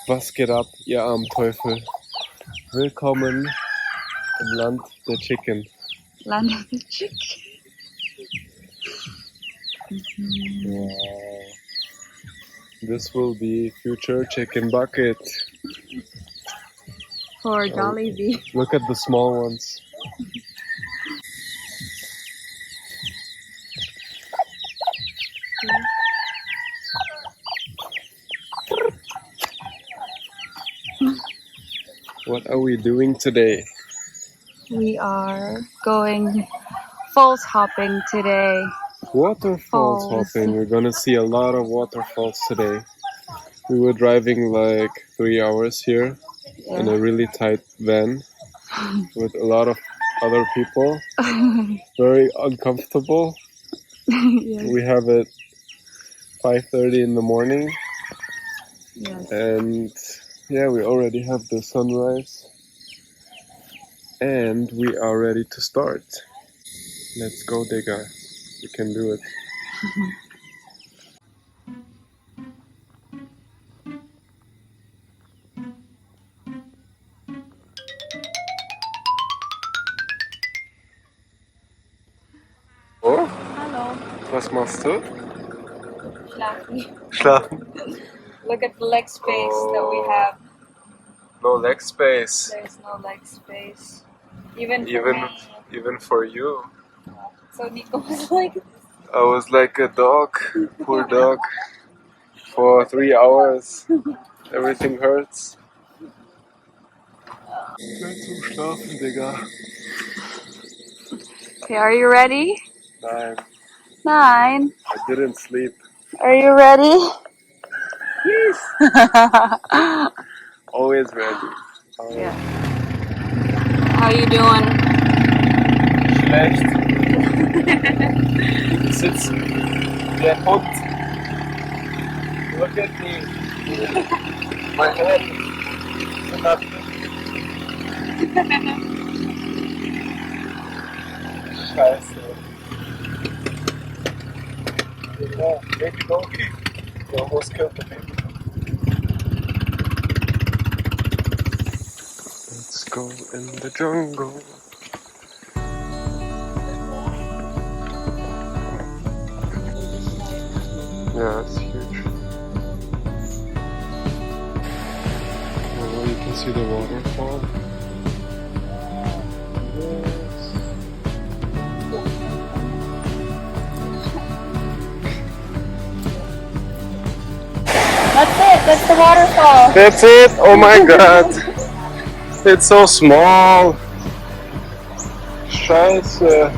Was geht ab, ihr armen Teufel? Willkommen im Land der Chicken. Land of the chicken. Wow. This will be future chicken bucket. For Jollibee. Look at the small ones. What are we doing today? We are going falls hopping today. Waterfalls Falls. hopping. We're gonna see a lot of waterfalls today. We were driving like 3 hours here in a really tight van with a lot of other people. Very uncomfortable. Yes. We have it 5:30 in the morning. Yes. And yeah, we already have the sunrise. And we are ready to start. Let's go, Digga. We can do it. Oh, Hello. was machst du? Schlafen. Schlafen. Look at the leg space that we have. No leg space. There's no leg space. Even for me. Even for you. So Nico was like, I was like a dog, poor dog, for 3 hours. Everything hurts. Geh zum Schlafen, Digga. okay, are you ready? 9. 9. I didn't sleep. Are you ready? Yes. Always ready. Yeah. How you doing? Schlecht. Ich sitze wie ein Hund. Look at me. My head. Scheiße. Yeah, baby donkey. You almost killed the baby. Let's go in the jungle. Yeah, it's huge. Oh, you can see the waterfall. Yes. That's it. That's the waterfall. That's it? Oh my god. It's so small. Scheiße.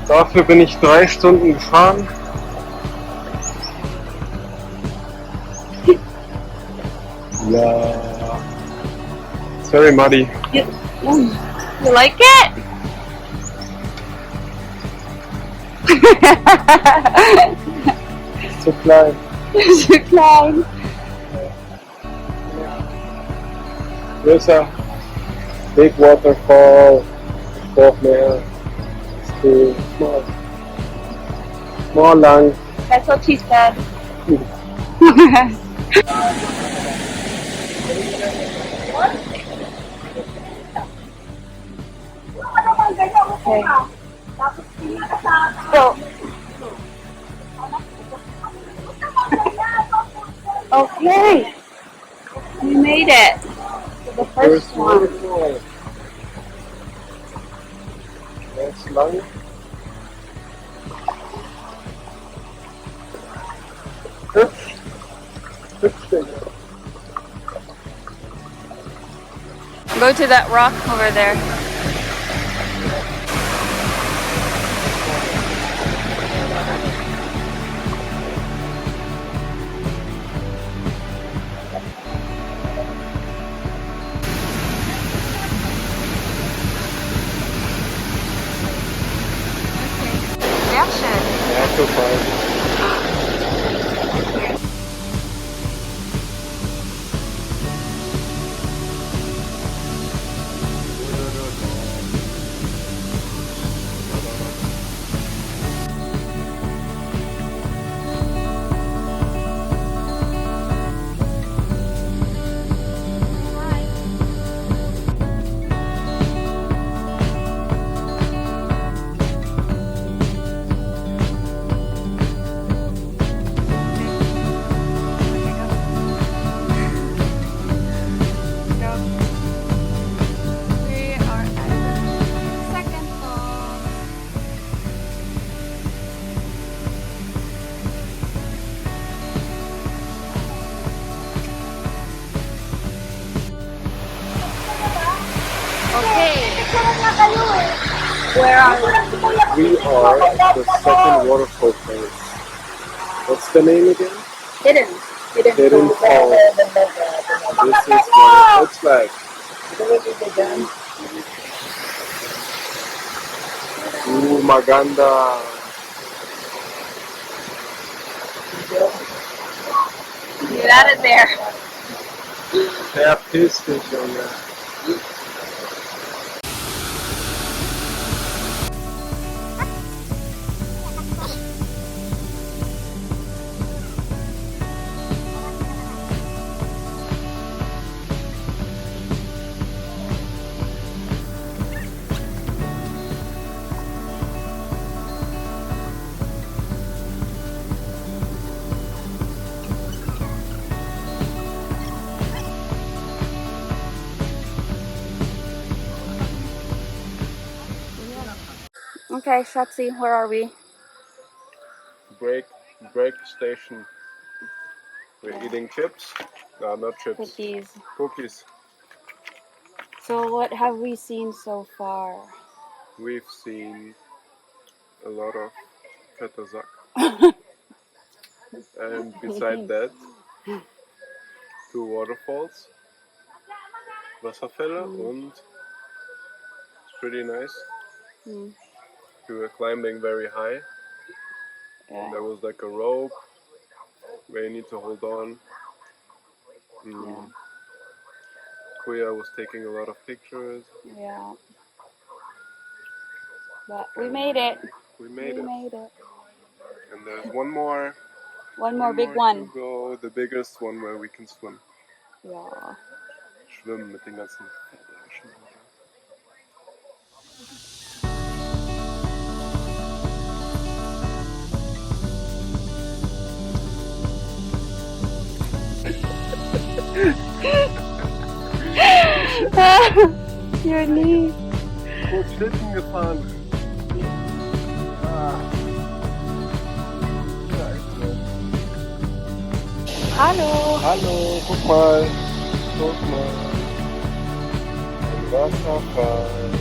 Dafür bin ich 3 Stunden gefahren. Yeah. It's very muddy. You like it? Zu klein. Zu klein. Größer. Big waterfall. Ich brauch mehr. It's too small. More lang. That's what she said. Okay. So. Okay. You made it. The first one. Waterfall. That's lang. Go to that rock over there. Sehr schön. Ja, total. Where are we? We are at the second waterfall place. What's the name again? Hidden. Hidden Falls. This is what it looks like. Ooh, Maganda. Get out of there. Verpiss dich, Junge. Okay, Shotzi, where are we? Break station. We're eating chips. No, not chips. Cookies. Cookies. So what have we seen so far? We've seen a lot of Fettersack. And beside that, 2 waterfalls, Wasserfälle, and it's pretty nice. Mm. We were climbing very high. Yeah. There was like a rope where you need to hold on. Yeah. Kuya was taking a lot of pictures. Yeah. But we made it. We We made it. made it. And there's one more One more big one. to go, the biggest one where we can swim. Ja. Schwimmen mit den ganzen Fischen. Your knee. Gut Schlitten gefahren. Hallo. Hallo, guck mal. Guck mal. Ein Wasserfall.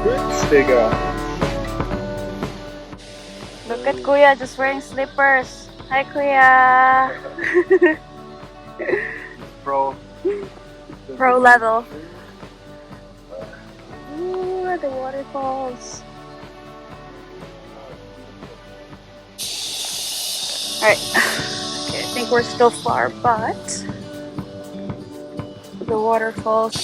Hütz, Digga. Look at Kuya just wearing slippers. Hi, Kuya. Pro level. Ooh, the waterfalls. Alright. Okay, I think we're still far, but the waterfalls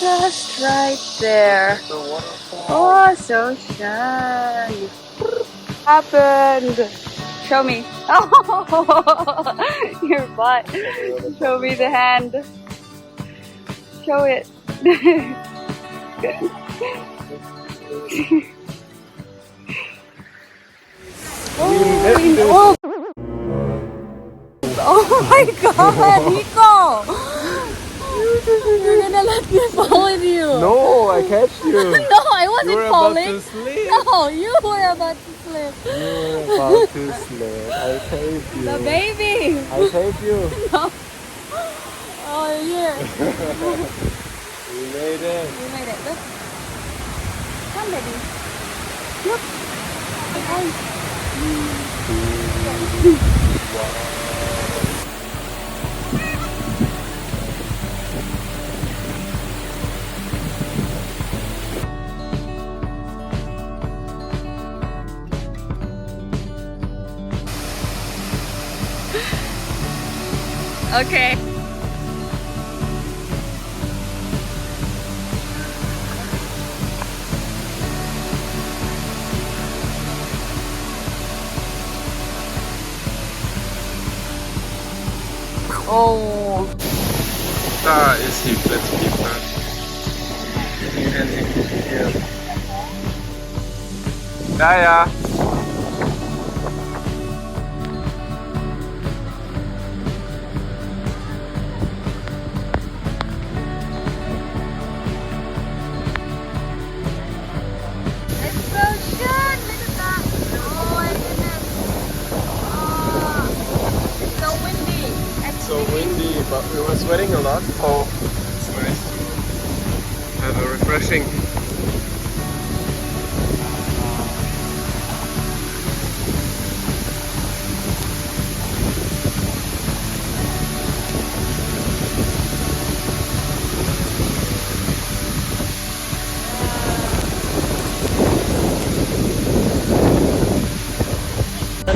just right there. The waterfall. Oh, so shiny. Happened. Show me. Oh, your butt. Show me the hand. Show it. Oh, oh my god, Nico! You're gonna let me fall with you. No, I catch you. No, I wasn't You were falling. about to slip. No, you were about to slip. You were about to slip. I saved you. The baby. I saved you. No. Oh, yeah. We made it. We made it. Look. Come, baby. Look. Hi. Okay. Oh. Da ist die Blitzpieper. Hier. Ja, ja. So windy, but we were sweating a lot, so it's nice Refreshing.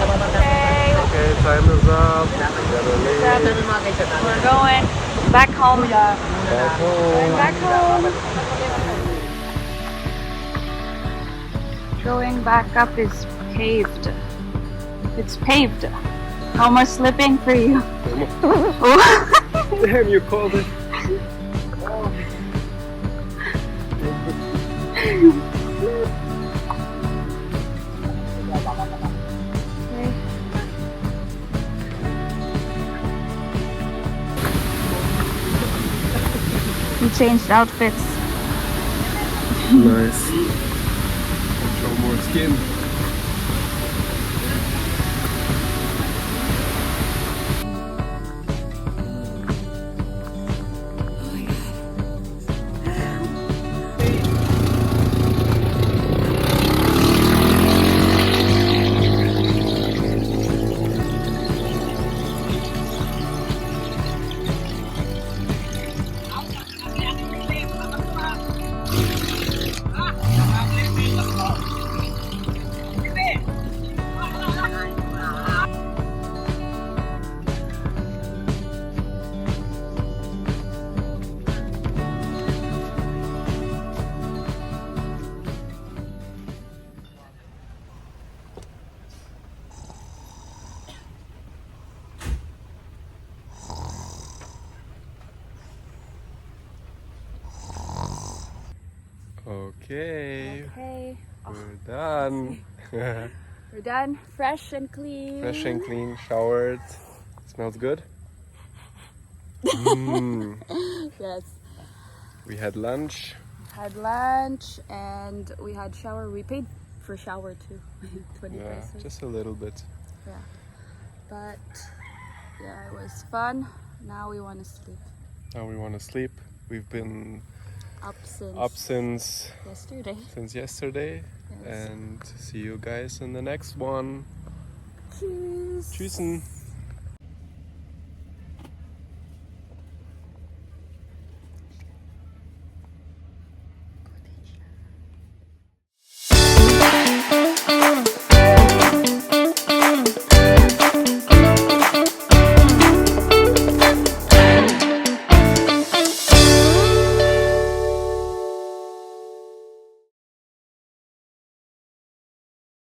Okay, time is up. Gotta leave. We're going back home. Back home. Back home. Going back up is paved. It's paved. No more slipping for you. Damn, you called it. We changed outfits. Nice. Show more skin. Okay, Okay, we're done. we're done. Fresh and clean. Fresh and clean, showered. Smells good. Yes. We had lunch. Had lunch and we had shower. We paid for shower too. 20 Yeah, pesos. just a little bit. Yeah. But yeah, it was fun. Now we want to sleep. Now we want to sleep. We've been Up up since yesterday. Yes. and see you guys in the next one. Tschüss. Tschüssen.